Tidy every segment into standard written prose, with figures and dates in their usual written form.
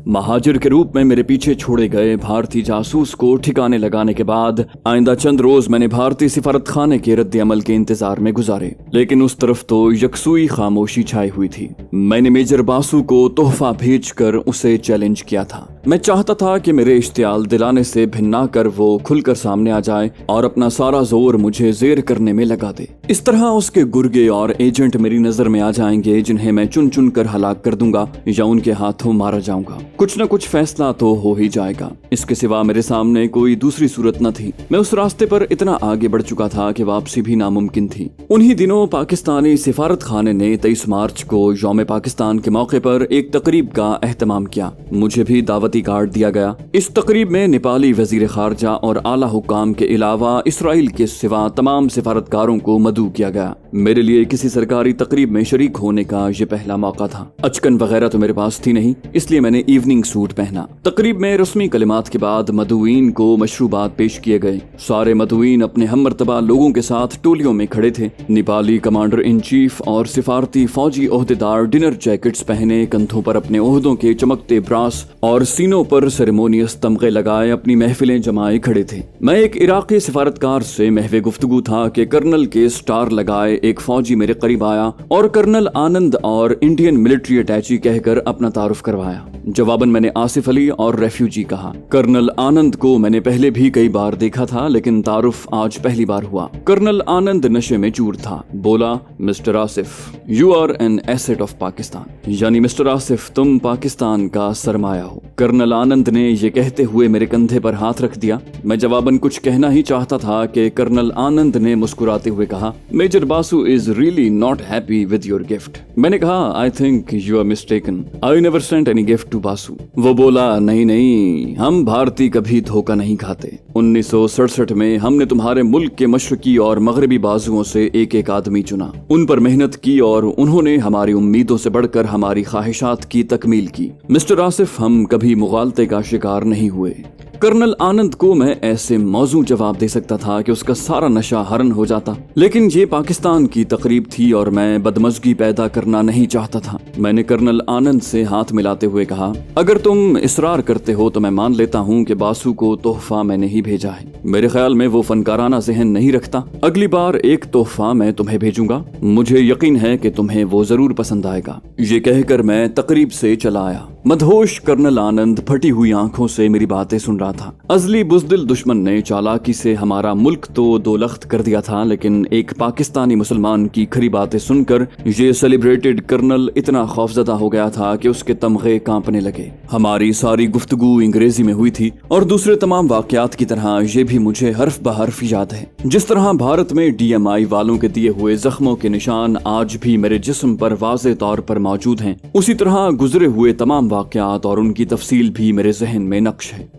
Muhajir के रूप में मेरे पीछे छोड़े गए भारतीय जासूस को ठिकाने लगाने के बाद आइंदा चंद रोज मैंने भारतीय सिफारत खाने के रद्द अमल के इंतजार में गुजारे, लेकिन उस तरफ तो यकसुई खामोशी छाई हुई थी। मैंने मेजर बासु को तोहफा भेजकर उसे चैलेंज किया था। मैं चाहता था कि मेरे इश्तियाल दिलाने से भिन्ना कर वो खुलकर सामने आ जाए और अपना सारा जोर मुझे जेर करने में लगा दे। इस तरह उसके गुर्गे और एजेंट मेरी नजर में आ जाएंगे, जिन्हें मैं चुन चुन कर हलाक कर दूंगा या उनके हाथों मारा जाऊंगा। कुछ न कुछ फैसला तो हो ही जाएगा। इसके सिवा मेरे सामने कोई दूसरी सूरत न थी। मैं उस रास्ते पर इतना आगे बढ़ चुका था कि वापसी भी नामुमकिन थी। उन्हीं दिनों पाकिस्तानी सिफारत खाने ने 23 मार्च को यौम पाकिस्तान के मौके पर एक तकरीब का एहतमाम किया। मुझे भी दावती कार्ड दिया गया। इस तकरीब में नेपाली वजीर खारजा और आला हुकाम के अलावा इसराइल के सिवा तमाम सिफारतकारों को मदऊ किया गया। मेरे लिए किसी सरकारी तकरीब में शरीक होने का ये पहला मौका था। अचकन वगैरह तो मेरे पास थी नहीं, इसलिए मैंने इवनिंग सूट पहना। तकरीब में रस्मी कलिमात के बाद मदऊइन को मशरूबात पेश किए गए। सारे मदऊइन अपने हममर्तबा लोगों के साथ टोलियों में खड़े थे। नेपाली कमांडर इन चीफ और सिफारती फौजी ओहदेदार डिनर जैकेट्स पहने, कंधों पर अपने ओहदों के चमकते ब्रास और सीनों पर सेरेमोनियस तमगे लगाए अपनी महफिलें जमाए खड़े थे। मैं एक इराकी सिफारतकार से महवे गुफ्तगू था कि कर्नल के स्टार लगाए एक फौजी मेरे करीब आया और कर्नल आनंद और इंडियन मिलिट्री अटैची कहकर अपना तारुफ करवाया। जवाबन मैंने आसिफ अली और रेफ्यूजी कहा। कर्नल आनंद को मैंने पहले भी कई बार देखा था, लेकिन तारुफ आज पहली बार हुआ। कर्नल आनंद नशे में चूर था। बोला, mister Asif, you are an asset of Pakistan, यानी मिस्टर आसिफ, तुम पाकिस्तान का सरमाया हो। कर्नल आनंद ने ये कहते हुए मेरे कंधे पर हाथ रख दिया। मैं जवाबन कुछ कहना ही चाहता था कि कर्नल आनंद ने मुस्कुराते हुए कहा, major Basu is really not happy with your gift. मैंने कहा, I think you are mistaken, I never sent any gift to Basu. वो बोला, नहीं नहीं, हम भारतीय कभी धोखा नहीं खाते। 1967 में हमने तुम्हारे मुल्क के मशरकी और मगरबी बाजुओं से एक एक आदमी चुना, उन पर मेहनत की और उन्होंने हमारी उम्मीदों से बढ़कर हमारी ख्वाहिशात की तकमील की। मिस्टर आसिफ, हम कभी मुगालते का शिकार नहीं हुए। कर्नल आनंद को मैं ऐसे मौजू जवाब दे सकता था कि उसका सारा नशा हरन हो जाता, लेकिन ये पाकिस्तान की तकरीब थी और मैं बदमज़गी पैदा करना नहीं चाहता था। मैंने कर्नल आनंद से हाथ मिलाते हुए कहा, अगर तुम इसरार करते हो तो मैं मान लेता हूँ कि बासु को तोहफा मैंने ही भेजा है। मेरे ख्याल में वो फनकाराना ज़हन नहीं रखता। अगली बार एक तोहफा मैं तुम्हें भेजूंगा, मुझे यकीन है कि तुम्हें वो जरूर पसंद आएगा। ये कहकर मैं तकरीब से चला आया। मदहोश कर्नल आनंद फटी हुई आंखों से मेरी बातें सुन रहा था। अजली बुजदिल दुश्मन ने चालाकी से हमारा मुल्क तो दोलख्त कर दिया था, लेकिन एक पाकिस्तानी मुसलमान की खरी बातें सुनकर ये सेलिब्रेटेड कर्नल इतना खौफजदा हो गया था कि उसके तमगे कांपने लगे। हमारी सारी गुफ्तगू अंग्रेजी में हुई थी और दूसरे तमाम वाकयात की तरह ये भी मुझे हर्फ बहर्फ याद है। जिस तरह भारत में DMI वालों के दिए हुए जख्मों के निशान आज भी मेरे जिस्म पर वाज़े तौर पर मौजूद हैं, उसी तरह गुजरे हुए तमाम वाकयात और उनकी तफसील भी मेरे जहन में नक्श है।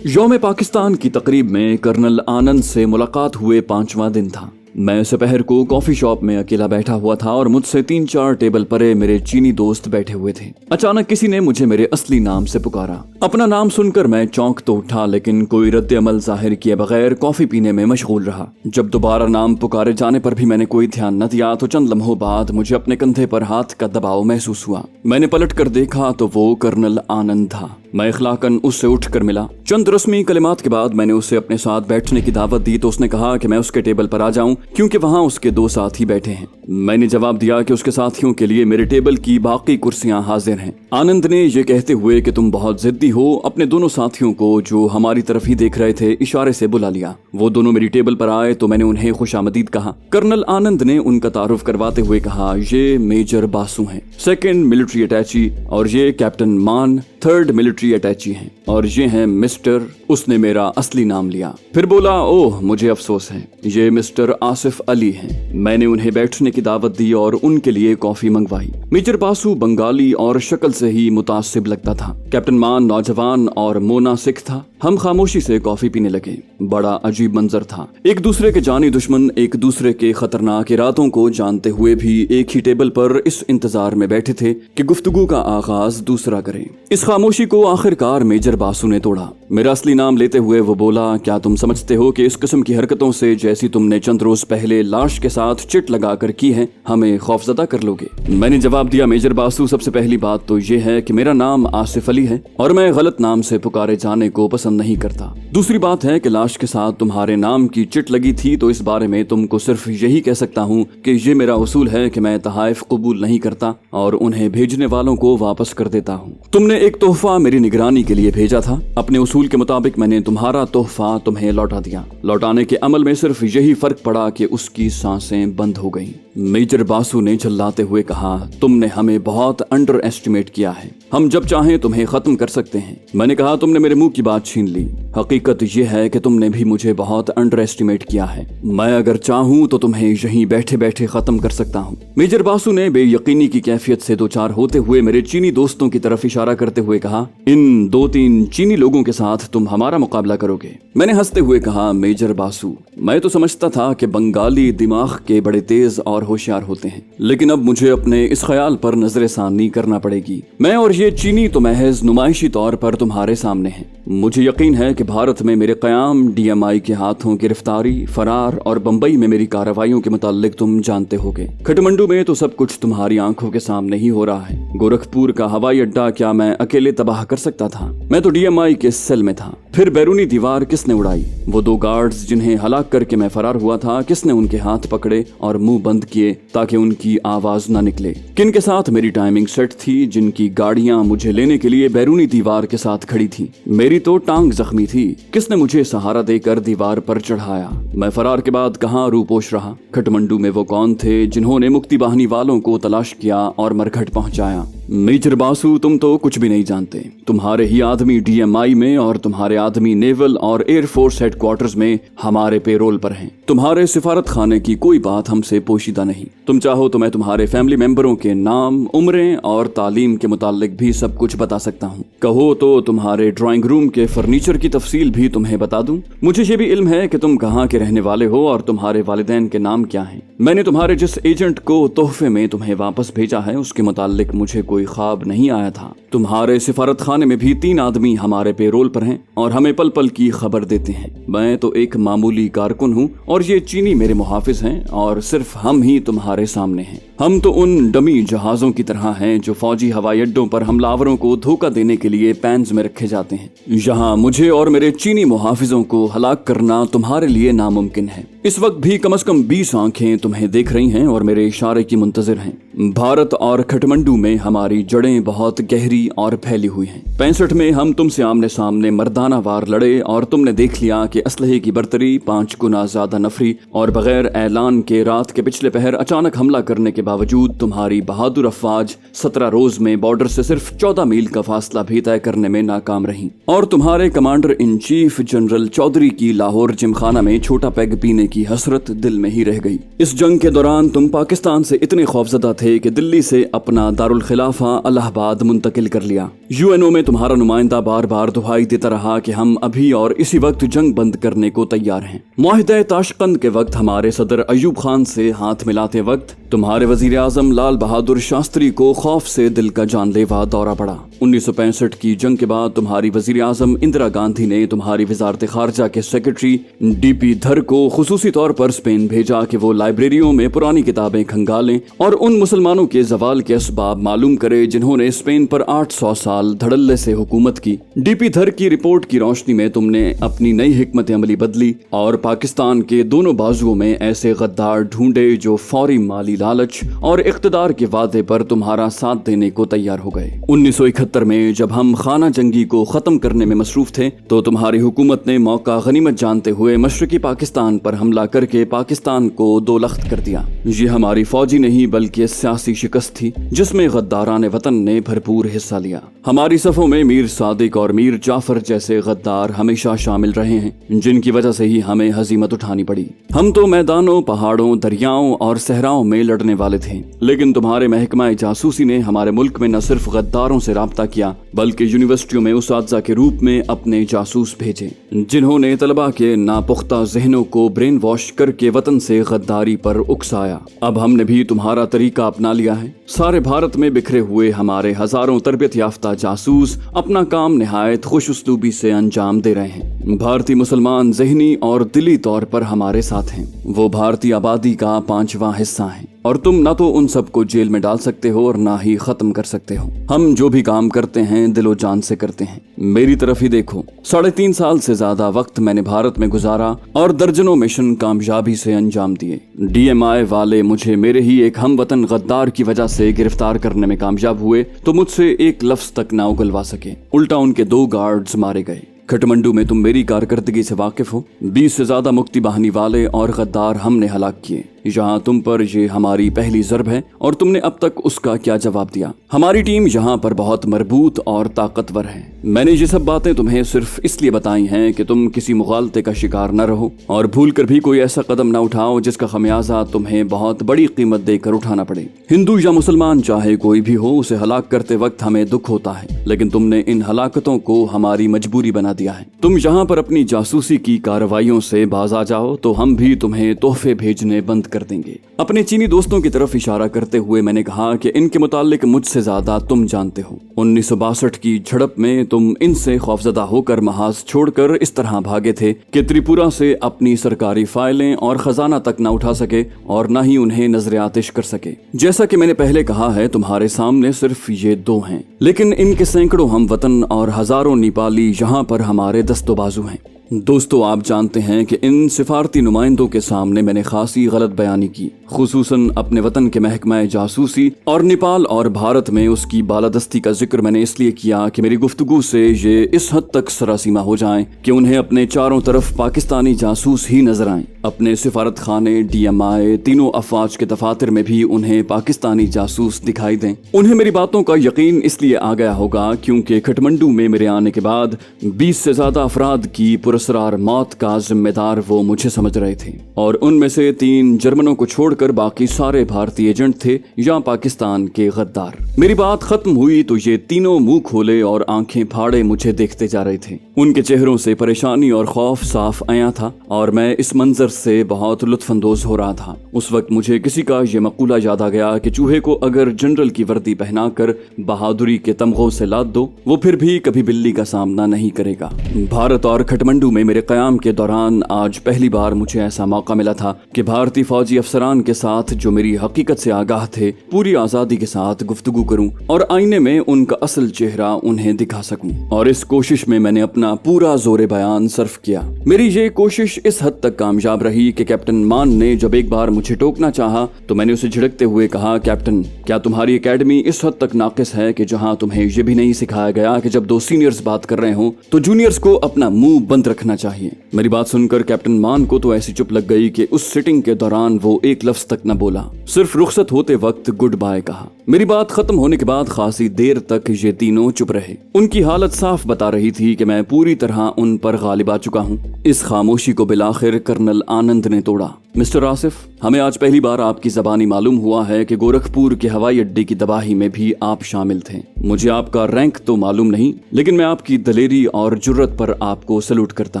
यौम पाकिस्तान की तकरीब में कर्नल आनंद से मुलाकात हुए 5वां दिन था। मैं दोपहर को कॉफी शॉप में अकेला बैठा हुआ था और मुझसे 3-4 टेबल परे मेरे चीनी दोस्त बैठे हुए थे। अचानक किसी ने मुझे मेरे असली नाम से पुकारा। अपना नाम सुनकर मैं चौंक तो उठा, लेकिन कोई रद्द अमल जाहिर किए बगैर कॉफी पीने में मशगूल रहा। जब दोबारा नाम पुकारे जाने पर भी मैंने कोई ध्यान न दिया तो चंद लम्हों बाद मुझे अपने कंधे पर हाथ का दबाव महसूस हुआ। मैंने पलट कर देखा तो वो कर्नल आनंद था। मैं इखलाकन उससे उठकर मिला। चंद रस्मी कलिमात के बाद मैंने उसे अपने साथ बैठने की दावत दी तो उसने कहा कि मैं उसके टेबल पर आ जाऊं क्योंकि वहां उसके 2 साथी बैठे हैं। मैंने जवाब दिया कि उसके साथियों के लिए मेरे टेबल की बाकी कुर्सियां हाजिर हैं। आनंद ने यह कहते हुए कि तुम बहुत जिद्दी हो, अपने दोनों साथियों को जो हमारी तरफ ही देख रहे थे इशारे से बुला लिया। वो दोनों मेरी टेबल पर आए तो मैंने उन्हें खुशामदीद कहा। कर्नल आनंद ने उनका तारुफ करवाते हुए कहा, ये मेजर बासु हैं, 2nd मिलिट्री अटैची, और ये कैप्टन मान 3rd मिलिट्री अटैची हैं, और ये हैं मिस्टर, उसने मेरा असली नाम लिया। फिर बोला, ओह मुझे अफसोस है, ये मिस्टर आसिफ अली हैं। मैंने उन्हें बैठने की दावत दी और उनके लिए कॉफी मंगवाई। मेजर बासु बंगाली और शक्ल से ही मुतासिब लगता था। कैप्टन मान नौजवान और मोना सिख था। हम खामोशी से कॉफी पीने लगे। बड़ा अजीब मंजर था। एक दूसरे के जानी दुश्मन एक दूसरे के खतरनाक इरादों को जानते हुए भी एक ही टेबल पर इस इंतजार में बैठे थे कि गुफ्तगू का आगाज दूसरा करें। इस खामोशी को आखिरकार मेजर बासु ने तोड़ा। मेरा असली नाम लेते हुए वो बोला, क्या तुम समझते हो कि इस किस्म की हरकतों से, जैसी तुमने चंद रोज पहले लाश के साथ चिट लगाकर की है, हमें खौफजदा कर लोगे? मैंने जवाब दिया, मेजर बासु, सबसे पहली बात तो ये है कि मेरा नाम आसिफ अली है और मैं गलत नाम से पुकारे जाने को पसंद नहीं करता। दूसरी बात है कि लाश के साथ तुम्हारे नाम की चिट लगी थी, तो इस बारे में तुमको सिर्फ यही कह सकता हूँ कि ये मेरा उसूल है कि मैं तहाइफ कबूल नहीं करता और उन्हें भेजने वालों को वापस कर देता हूँ। तुमने एक तोहफा मेरी निगरानी के लिए भेजा था। अपने उसूल के मुताबिक मैंने तुम्हारा तोहफा तुम्हें लौटा दिया। लौटाने के अमल में सिर्फ यही फर्क पड़ा कि उसकी सांसें बंद हो गईं। मेजर बासु ने चिल्लाते हुए कहा, तुमने हमें बहुत अंडर एस्टिमेट किया है। हम जब चाहें तुम्हें खत्म कर सकते हैं। मैंने कहा, तुमने मेरे मुंह की बात छीन ली। हकीकत यह है कि तुमने भी मुझे बहुत अंडर एस्टिमेट किया है। मैं अगर चाहूं तो तुम्हें यहीं बैठे बैठे खत्म कर सकता हूं। मेजर बासु ने बेयकीनी की कैफियत से दो चार होते हुए मेरे चीनी दोस्तों की तरफ इशारा करते हुए कहा, इन 2-3 चीनी लोगों के साथ तुम हमारा मुकाबला करोगे? मैंने हंसते हुए कहा, मेजर बासु, मैं तो समझता था कि बंगाली दिमाग के बड़े तेज और होशियार होते हैं, लेकिन अब मुझे अपने इस ख्याल पर नजरसानी करना पड़ेगी। मैं और ये चीनी तो महज नुमाइशी तौर पर तुम्हारे सामने हैं। मुझे यकीन है कि भारत में मेरे क़याम, DMI के हाथों गिरफ्तारी, फरार और बंबई में मेरी कार्रवाइयों के मुताल्लिक तुम जानते होगे। खटमंडू में तो सब कुछ तुम्हारी आंखों के सामने ही हो रहा है। गोरखपुर का हवाई अड्डा क्या मैं अकेले तबाह कर सकता था? मैं तो DMI के सेल में था। फिर बैरूनी दीवार किसने उड़ाई? वो 2 गार्ड्स जिन्हें हलाक करके मैं फरार हुआ था, किसने उनके हाथ पकड़े और मुंह बंद किए ताकि उनकी आवाज न निकले? किन के साथ मेरी टाइमिंग सेट थी, जिनकी गाड़ियां मुझे लेने के लिए बैरूनी दीवार के साथ खड़ी थी? मेरी तो टांग जख्मी थी। किसने मुझे सहारा देकर दीवार पर चढ़ाया? मैं फरार के बाद कहां रूपोश रहा? खटमंडू में वो कौन थे जिन्होंने मुक्ति बाहिनी वालों को तलाश किया और मरघट पहुंचाया? मेजर बासु, तुम तो कुछ भी नहीं जानते। तुम्हारे ही आदमी DMI में और तुम्हारे आदमी नेवल और एयरफोर्स हेडक्वार्टर्स में हमारे पेरोल पर हैं। तुम्हारे सिफारत खाने की कोई बात हमसे पोशीदा नहीं। तुम चाहो तो मैं तुम्हारे फैमिली मेंबरों के नाम, उम्रें और तालीम के मुतालिक भी सब कुछ बता सकता हूँ। कहो तो तुम्हारे ड्राइंग रूम के फर्नीचर की तफसील भी तुम्हें बता दूं। मुझे ये भी इल्म है कि तुम कहाँ के रहने वाले हो और तुम्हारे वालिदैन के नाम क्या हैं। मैंने तुम्हारे जिस एजेंट को तोहफे में तुम्हें वापस भेजा है, उसके मुतालिक मुझे कोई ख्वाब नहीं आया था। तुम्हारे सिफारत खाने में भी 3 आदमी हमारे पेरोल पर हैं और हमें पल पल की खबर देते हैं। मैं तो एक मामूली कारकुन हूँ और ये चीनी मेरे मुहाफिज हैं और सिर्फ हम ही तुम्हारे सामने हैं। हम तो उन डमी जहाजों की तरह हैं जो फौजी हवाई अड्डों पर हमलावरों को धोखा देने के लिए पैंस में रखे जाते हैं। यहाँ मुझे और मेरे चीनी मुहाफिजों को हलाक करना तुम्हारे लिए नामुमकिन है। इस वक्त भी कम से कम 20 आंखें तुम्हें देख रही हैं और मेरे इशारे की मुंतजिर हैं। भारत और खटमंडू में हमारी जड़ें बहुत गहरी और फैली हुई हैं। 65 में हम तुमसे आमने सामने मर्दाना वार लड़े और तुमने देख लिया कि असलहे की बर्तरी, 5 गुना ज्यादा नफरी और बगैर ऐलान के रात के पिछले पहर अचानक हमला करने के बावजूद तुम्हारी बहादुर अफवाज 17 रोज में बॉर्डर से सिर्फ 14 मील का फासला भी तय करने में नाकाम रही और तुम्हारे commander in chief general Chaudhry की लाहौर जिमखाना में छोटा पैग पीने की हसरत दिल में ही रह गई। इस जंग के दौरान तुम पाकिस्तान से इतने खौफजदा थे कि दिल्ली से अपना दारुल खिलाफा इलाहाबाद मुंतकिल कर लिया। UNO में तुम्हारा नुमाइंदा बार बार दुहाई देता रहा कि हम अभी और इसी वक्त जंग बंद करने को तैयार हैं। मुआहिदा ताशकंद के वक्त हमारे सदर अयूब खान से हाथ मिलाते वक्त तुम्हारे वजीर आजम लाल बहादुर शास्त्री को खौफ से दिल का जानलेवा दौरा पड़ा। 1965 की जंग के बाद तुम्हारी वजीर आजम इंदिरा गांधी ने तुम्हारी वजारत खारजा के सेक्रेटरी DP धर को खुसूसी तौर पर स्पेन भेजा कि वो लाइब्रेरियों में पुरानी किताबें खंगालें और उन मुसलमानों के जवाल के असबाब मालूम करे जिन्होंने स्पेन पर 800 साल धड़ल्ले से हुकूमत की। DP धर की रिपोर्ट की रोशनी में तुमने अपनी नई हिकमत अमली बदली और पाकिस्तान के दोनों बाजुओं में ऐसे गद्दार ढूंढे जो फौरी माली लालच और इख्तिदार के वादे पर तुम्हारा साथ देने को तैयार हो गए। 1971 में जब हम खाना जंगी को खत्म करने में मसरूफ थे तो तुम्हारी हुकूमत ने मौका गनीमत जानते हुए मशरकी पाकिस्तान पर हमला करके पाकिस्तान को दो लख्त कर दिया। ये हमारी फौजी नहीं बल्कि सियासी शिकस्त थी जिसमें गद्दारान वतन ने भरपूर हिस्सा लिया। हमारी सफों में मीर सादिक और मीर जाफर जैसे गद्दार हमेशा शामिल रहे हैं, जिनकी वजह से ही हमें हजीमत उठानी पड़ी। हम तो मैदानों, पहाड़ों, दरियाओं और सहराओं में लड़ने वाले थे, लेकिन तुम्हारे महकमा जासूसी ने हमारे मुल्क में न सिर्फ गद्दारों से राब्ता किया, बल्कि यूनिवर्सिटियों में उस्तादजा के रूप में अपने जासूस भेजे, जिन्होंने तलबा के नापुख्ता जहनों को ब्रेन वॉश करके वतन से गद्दारी पर उकसाया। अब हमने भी तुम्हारा तरीका अपना लिया है। सारे भारत में बिखरे हुए हमारे हजारों तरबियत याफ्ता जासूस अपना काम निहायत खुश उसलूबी से अंजाम दे रहे हैं। भारतीय मुसलमान ज़हनी और दिली तौर पर हमारे साथ हैं। वो भारतीय आबादी का 5वां हिस्सा हैं, और तुम ना तो उन सबको जेल में डाल सकते हो और ना ही खत्म कर सकते हो। हम जो भी काम करते हैं दिलो जान से करते हैं। मेरी तरफ ही देखो, 3.5 साल से ज्यादा वक्त मैंने भारत में गुजारा और दर्जनों मिशन कामयाबी से अंजाम दिए। DMI वाले मुझे मेरे ही एक हमवतन गद्दार की वजह से गिरफ्तार करने में कामयाब हुए तो मुझसे एक लफ्ज तक ना उगलवा सके। उल्टा उनके 2 गार्ड्स मारे गए। खटमंडू में तुम मेरी कारकर्दगी से वाकिफ हो। 20 से ज्यादा मुक्ति बाहिनी वाले और गद्दार हमने हलाक किए। यहाँ तुम पर ये हमारी पहली ज़रब है और तुमने अब तक उसका क्या जवाब दिया? हमारी टीम यहाँ पर बहुत मजबूत और ताकतवर है। मैंने ये सब बातें तुम्हें सिर्फ इसलिए बताई हैं कि तुम किसी मुगालते का शिकार न रहो और भूल कर भी कोई ऐसा कदम न उठाओ जिसका खमियाजा तुम्हें बहुत बड़ी कीमत देकर उठाना पड़े। हिंदू या मुसलमान चाहे कोई भी हो, उसे हलाक करते वक्त हमें दुख होता है, लेकिन तुमने इन हलाकतों को हमारी मजबूरी बना दिया है। तुम यहाँ पर अपनी जासूसी की कार्रवाइयों से बाज आ जाओ तो हम भी तुम्हें तोहफे भेजने बंद कर देंगे। अपने चीनी दोस्तों की तरफ इशारा करते हुए मैंने कहा कि इनके मुतालिक मुझसे ज्यादा तुम जानते हो। 1962 की झड़प में तुम इनसे खौफजदा होकर महाज छोड़कर इस तरह भागे थे कि त्रिपुरा से अपनी सरकारी फाइलें और खजाना तक न उठा सके और न ही उन्हें नजर आतिश कर सके। जैसा कि मैंने पहले कहा है, तुम्हारे सामने सिर्फ ये 2 हैं, लेकिन इनके सैकड़ों हम वतन और हजारों नेपाली यहाँ पर हमारे दस्तो बाजू हैं। दोस्तों, आप जानते हैं कि इन सिफारती नुमाइंदों के सामने मैंने खासी गलत बयानी की, खुसूसन अपने वतन के महकमा जासूसी और नेपाल और भारत में उसकी बालादस्ती का जिक्र मैंने इसलिए किया कि मेरी गुफ्तगू से ये इस हद तक सरासीमा हो जाएं कि उन्हें अपने चारों तरफ पाकिस्तानी जासूस ही नजर आएं। अपने सिफारत खाने, DMI, तीनों अफवाज के दफातर में भी उन्हें पाकिस्तानी जासूस दिखाई दें। उन्हें मेरी बातों का यकीन इसलिए आ गया होगा क्योंकि खटमंडू में मेरे आने के बाद 20 से ज्यादा अफराद की पुरस्कार मौत का जिम्मेदार वो मुझे समझ रहे थे, और उनमें से 3 जर्मनों को छोड़कर बाकी सारे भारतीय एजेंट थे या पाकिस्तान के गद्दार। मेरी बात खत्म हुई तो ये तीनों मुंह खोले और आंखें फाड़े मुझे देखते जा रहे थे। उनके चेहरों से परेशानी और खौफ साफ आया था और मैं इस मंजर से बहुत लुत्फानंदोज हो रहा था। उस वक्त मुझे किसी का ये मकूला याद आ गया कि चूहे को अगर जनरल की वर्दी पहनाकर बहादुरी के तमगों से लाद दो, वो फिर भी कभी बिल्ली का सामना नहीं करेगा। भारत और खटमंडू में मेरे कयाम के दौरान आज पहली बार मुझे ऐसा मौका मिला था कि भारतीय फौजी अफसरान के साथ जो मेरी हकीकत से आगाह थे पूरी आजादी के साथ गुफ्तगू करूं और आईने में उनका असल चेहरा उन्हें दिखा सकूं, और इस कोशिश में मैंने अपना पूरा जोरे बयान सर्फ किया। मेरी ये कोशिश इस हद तक कामयाब रही कि कैप्टन मान ने जब एक बार मुझे टोकना चाहा तो मैंने उसे झिड़कते हुए कहा, कैप्टन, क्या तुम्हारी एकेडमी इस हद तक नाकिस है कि जहां तुम्हें ये भी नहीं सिखाया गया कि जब 2 सीनियर्स बात कर रहे हो तो जूनियर्स को अपना मुंह बंद रखना चाहिए। मेरी बात सुनकर कैप्टन मान को तो ऐसी चुप लग गई कि उस सिटिंग के दौरान वो एक लफ्ज तक न बोला, सिर्फ रुखसत होते वक्त गुड बाय कहा। मेरी बात खत्म होने के बाद खासी देर तक ये तीनों चुप रहे। उनकी हालत साफ बता रही थी कि मैं पूरी तरह उन पर गालिब आ चुका हूँ। इस खामोशी को बिलाखिर कर्नल आनंद ने तोड़ा। मिस्टर आसिफ, हमें आज पहली बार आपकी ज़बानी मालूम हुआ है कि गोरखपुर के हवाई अड्डे की तबाही में भी आप शामिल थे। मुझे आपका रैंक तो मालूम नहीं, लेकिन मैं आपकी दलेरी और जुर्रत पर आपको सलूट करता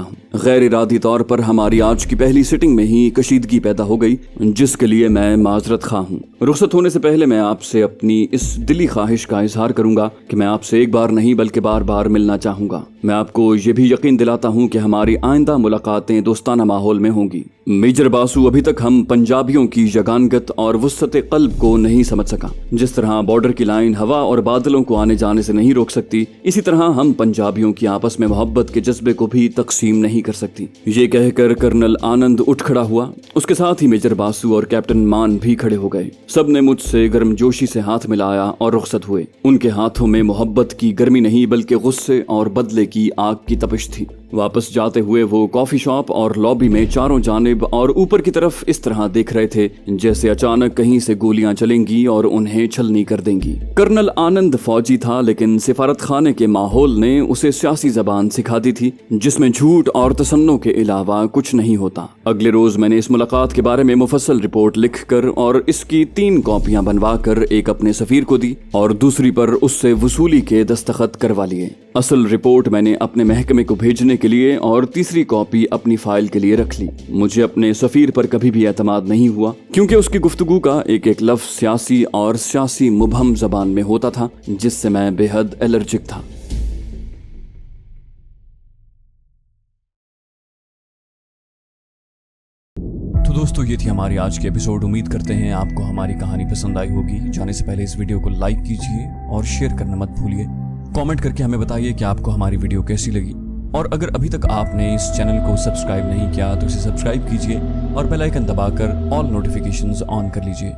हूँ। गैर इरादी तौर पर हमारी आज की पहली सिटिंग में ही कशीदगी पैदा हो गई, जिसके लिए मैं माजरत खा हूँ। रुखसत होने से पहले मैं आपसे अपनी इस दिली ख्वाहिश का इजहार करूंगा कि मैं आपसे एक बार नहीं बल्कि बार बार मिलना चाहूंगा। मैं आपको ये भी यकीन दिलाता हूँ कि हमारी आइंदा मुलाकातें दोस्ताना माहौल में होंगी। मेजर बासु, अभी तक हम पंजाबियों की जगानगत और वुस्सत कल्ब को नहीं समझ सका। जिस तरह बॉर्डर की लाइन हवा और बादलों को आने जाने से नहीं रोक सकती, इसी तरह हम पंजाबियों की आपस में मोहब्बत के जज्बे को भी तकसीम नहीं कर सकती। ये कहकर कर्नल आनंद उठ खड़ा हुआ। उसके साथ ही मेजर बासु और कैप्टन मान भी खड़े हो गए। सबने मुझसे गर्मजोशी से हाथ मिलाया और रुखसत हुए। उनके हाथों में मोहब्बत की गर्मी नहीं बल्कि गुस्से और बदले की आग की तपिश थी। वापस जाते हुए वो कॉफी शॉप और लॉबी में चारों जानिब और ऊपर की तरफ इस तरह देख रहे थे जैसे अचानक कहीं से गोलियां चलेंगी और उन्हें छलनी कर देंगी। कर्नल आनंद फौजी था, लेकिन सिफारत खाने के माहौल ने उसे सियासी जबान सिखा दी थी जिसमें झूठ और तसन्नो के अलावा कुछ नहीं होता। अगले रोज मैंने इस मुलाकात के बारे में मुफस्सल रिपोर्ट लिखकर और इसकी 3 कॉपियां बनवा कर एक अपने सफीर को दी और दूसरी पर उससे वसूली के दस्तखत करवा लिए। असल रिपोर्ट मैंने अपने महकमे को भेजने के लिए और तीसरी कॉपी अपनी फाइल के लिए रख ली। मुझे अपने सफीर पर कभी भी एतमाद नहीं हुआ क्योंकि उसकी गुफ्तगू का एक एक लफ्ज सियासी और सियासी मुबहम जबान में होता था जिससे मैं बेहद एलर्जिक था। तो दोस्तों, ये थी हमारी आज की एपिसोड। उम्मीद करते हैं आपको हमारी कहानी पसंद आई होगी। जाने से पहले इस वीडियो को लाइक कीजिए और शेयर करना मत भूलिए। कमेंट करके हमें बताइए कि आपको हमारी वीडियो कैसी लगी, और अगर अभी तक आपने इस चैनल को सब्सक्राइब नहीं किया तो इसे सब्सक्राइब कीजिए और बेल आइकन दबाकर ऑल नोटिफिकेशंस ऑन कर लीजिए।